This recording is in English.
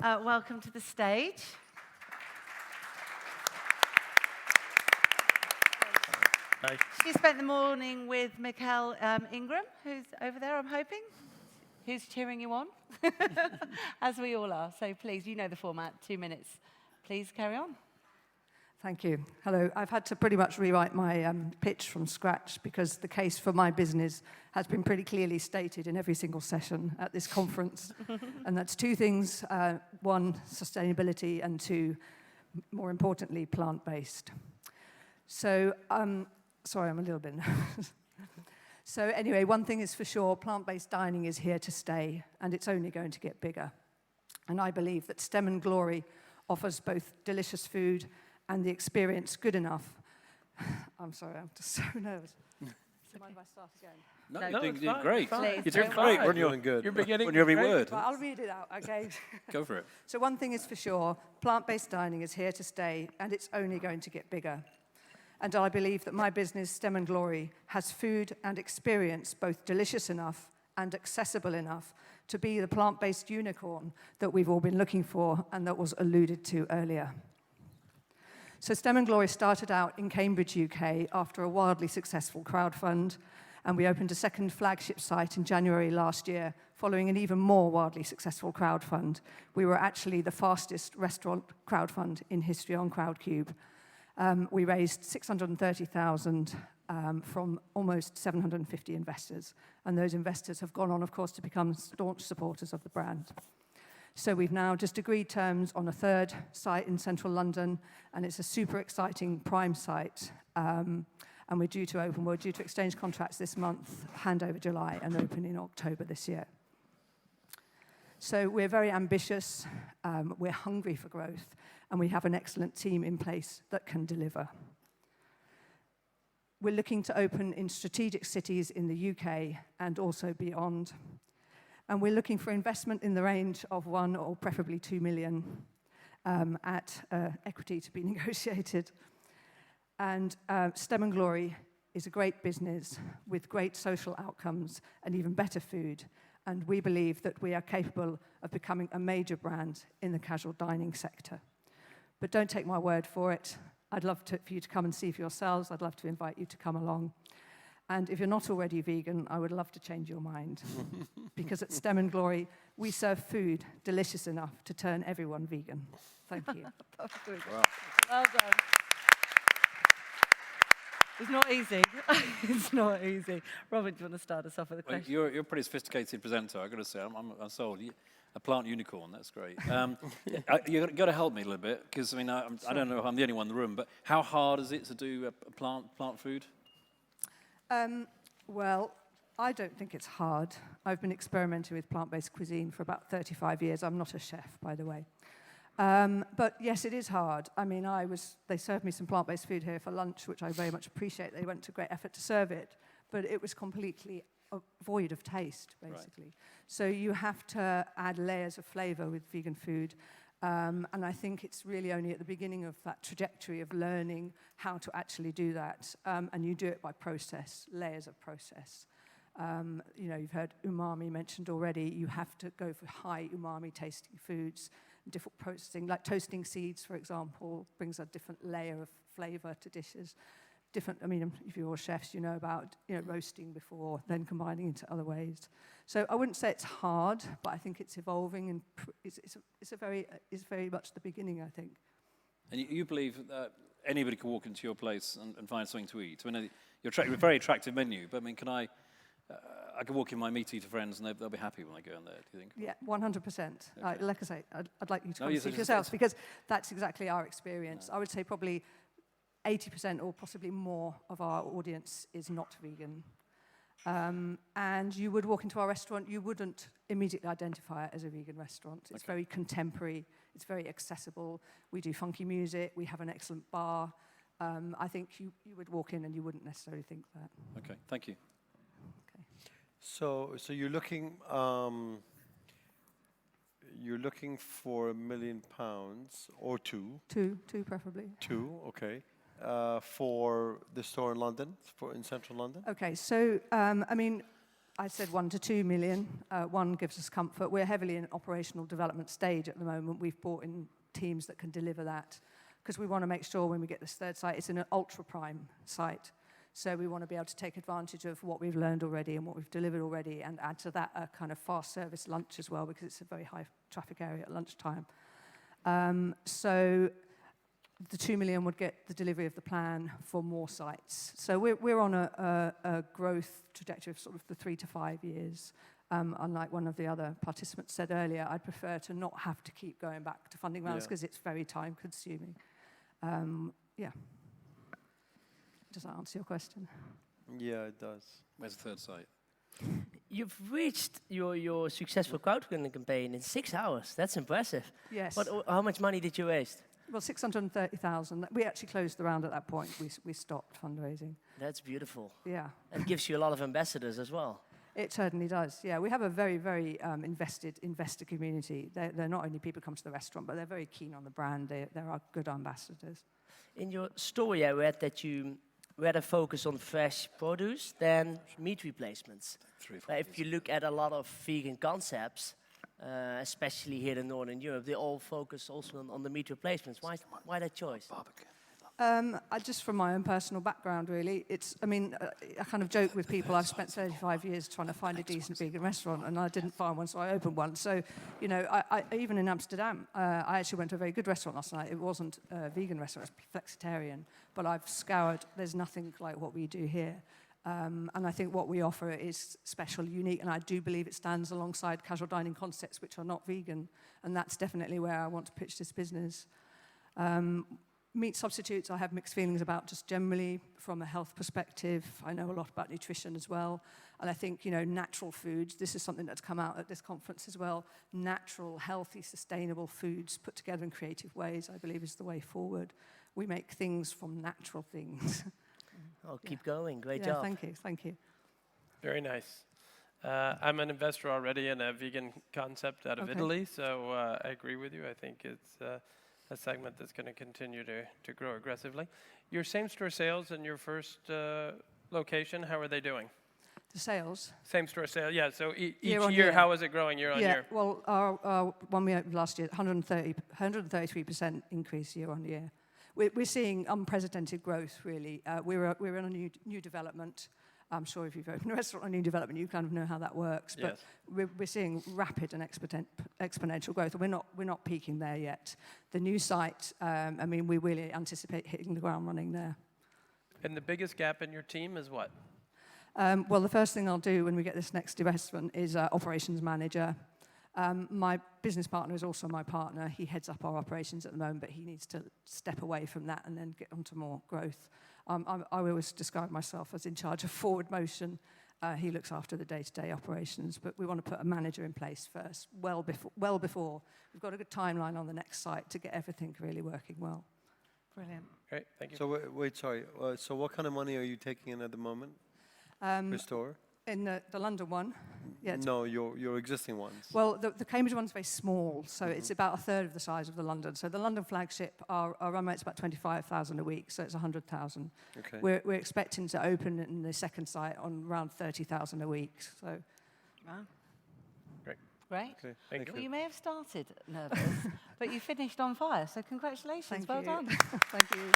welcome to the stage. Hi. She spent the morning with Mikkel Ingram, who's over there, I'm hoping, who's cheering you on, as we all are. So please, you know the format, 2 minutes. Please carry on. Thank you. Hello. I've had to pretty much rewrite my pitch from scratch because the case for my business has been pretty clearly stated in every single session at this conference. And that's two things. One, sustainability, and two, more importantly, plant-based. So, sorry, I'm a little bit nervous. So anyway, one thing is for sure, plant-based dining is here to stay, and it's only going to get bigger. And I believe that Stem and Glory offers both delicious food and the experience good enough. I'm sorry, I'm just so nervous. So mind if I start again? No, you're doing great. Please, You're doing great when Doing good. you're beginning when you're every word. Well, I'll read it out, okay? Go for it. So one thing is for sure, plant-based dining is here to stay, and it's only going to get bigger. And I believe that my business, Stem and Glory, has food and experience both delicious enough and accessible enough to be the plant-based unicorn that we've all been looking for and that was alluded to earlier. So Stem and Glory started out in Cambridge, UK, after a wildly successful crowdfund, and we opened a second flagship site in January last year, following an even more wildly successful crowdfund. We were actually the fastest restaurant crowdfund in history on Crowdcube. We raised 630,000 from almost 750 investors, and those investors have gone on, of course, to become staunch supporters of the brand. So we've now just agreed terms on a third site in central London, and it's a super exciting prime site. And we're due to exchange contracts this month, hand over July, and open in October this year. So we're very ambitious, we're hungry for growth, and we have an excellent team in place that can deliver. We're looking to open in strategic cities in the UK and also beyond. And we're looking for investment in the range of 1 or preferably 2 million at equity to be negotiated. And Stem and Glory is a great business with great social outcomes and even better food. And we believe that we are capable of becoming a major brand in the casual dining sector. But don't take my word for it. I'd love for you to come and see for yourselves. I'd love to invite you to come along. And if you're not already vegan, I would love to change your mind. Because at Stem and Glory, we serve food delicious enough to turn everyone vegan. Thank you. Wow. Well done. It's not easy. It's not easy. Robin, do you want to start us off with a question? You're a pretty sophisticated presenter, I've got to say. I'm sold. A plant unicorn, that's great. You've got to help me a little bit, because I don't know if I'm the only one in the room, but how hard is it to do a plant food? Well, I don't think it's hard. I've been experimenting with plant-based cuisine for about 35 years. I'm not a chef, by the way. But yes, it is hard. They served me some plant-based food here for lunch, which I very much appreciate. They went to great effort to serve it, but it was completely void of taste, basically. Right. So you have to add layers of flavor with vegan food. And I think it's really only at the beginning of that trajectory of learning how to actually do that. And you do it by process, layers of process. You've heard umami mentioned already. You have to go for high umami tasting foods, different processing, like toasting seeds, for example, brings a different layer of flavor to dishes. If you're all chefs, you know about roasting before, then combining into other ways. So I wouldn't say it's hard, but I think it's evolving, and it's very much the beginning, I think. And you believe that anybody can walk into your place and find something to eat? You're a very attractive menu, but I can walk in my meat eater friends and they'll be happy when I go in there, do you think? Yeah, 100%. Okay. Like I say, I'd like you to come see for yourselves, because that's exactly our experience. I would say probably 80% or possibly more of our audience is not vegan. And you would walk into our restaurant, you wouldn't immediately identify it as a vegan restaurant. It's very contemporary, it's very accessible. We do funky music, we have an excellent bar. I think you would walk in and you wouldn't necessarily think that. Okay, thank you. Okay. So you're looking for £1 million or two. Two preferably. Two, okay. For the store in London, in central London? Okay, so I said 1 to 2 million. One gives us comfort. We're heavily in operational development stage at the moment. We've brought in teams that can deliver that because we want to make sure when we get this third site, it's an ultra prime site. So we want to be able to take advantage of what we've learned already and what we've delivered already and add to that a kind of fast service lunch as well because it's a very high traffic area at lunchtime. So the 2 million would get the delivery of the plan for more sites. So we're on a growth trajectory of sort of the 3 to 5 years. Unlike one of the other participants said earlier, I'd prefer to not have to keep going back to funding rounds because it's very time consuming. Yeah. Does that answer your question? Yeah, it does. Where's the third site? You've reached your successful crowdfunding campaign in 6 hours. That's impressive. Yes. But how much money did you raise? Well, 630,000. We actually closed the round at that point. We stopped fundraising. That's beautiful. Yeah. It gives you a lot of ambassadors as well. It certainly does. Yeah, we have a very, very invested investor community. They're not only people who come to the restaurant, but they're very keen on the brand. There are good ambassadors. In your story, I read that you rather focus on fresh produce than meat replacements. If you look at a lot of vegan concepts, especially here in Northern Europe, they all focus also on the meat replacements. Why that choice? Just from my own personal background, really. I kind of joke with people, I've spent 35 years trying to find a decent vegan restaurant, and I didn't find one, so I opened one. So, I even in Amsterdam, I actually went to a very good restaurant last night. It wasn't a vegan restaurant, it was flexitarian, but I've scoured, there's nothing like what we do here. And I think what we offer is special, unique, and I do believe it stands alongside casual dining concepts which are not vegan, and that's definitely where I want to pitch this business. Meat substitutes I have mixed feelings about just generally from a health perspective. I know a lot about nutrition as well. And I think, natural foods, this is something that's come out at this conference as well. Natural, healthy, sustainable foods put together in creative ways, I believe, is the way forward. We make things from natural things. Oh, keep going. Great job. Thank you. Very nice. I'm an investor already in a vegan concept out of Italy, so I agree with you. I think it's a segment that's going to continue to grow aggressively. Your same-store sales in your first location, how are they doing? The sales? Same-store sales, yeah. So each Year on year, year. how is it growing year on year? Well, our one we opened last year, 133% increase year on year. We're seeing unprecedented growth, really. We're in a new development. I'm sure if you've opened a restaurant or a new development, you kind of know how that works. But we're seeing rapid and exponential growth, and we're not peaking there yet. The new site, we really anticipate hitting the ground running there. And the biggest gap in your team is what? Well, the first thing I'll do when we get this next investment is operations manager. My business partner is also my partner. He heads up our operations at the moment, but he needs to step away from that and then get onto more growth. I always describe myself as in charge of forward motion. He looks after the day-to-day operations, but we want to put a manager in place first, well before. We've got a good timeline on the next site to get everything really working well. Brilliant. Great, thank you. So wait, sorry. So what kind of money are you taking in at the moment per store? In the London one? Yeah. No, your existing ones. Well, the Cambridge one's very small, so it's about a third of the size of the London. So the London flagship, our run rate's about 25,000 a week, so it's 100,000. Okay. We're expecting to open in the second site on around 30,000 a week. So. Wow. Great. Great. Okay. Thank you. Well, you may have started nervous, but you finished on fire, so congratulations. Thank well you. done. Thank you.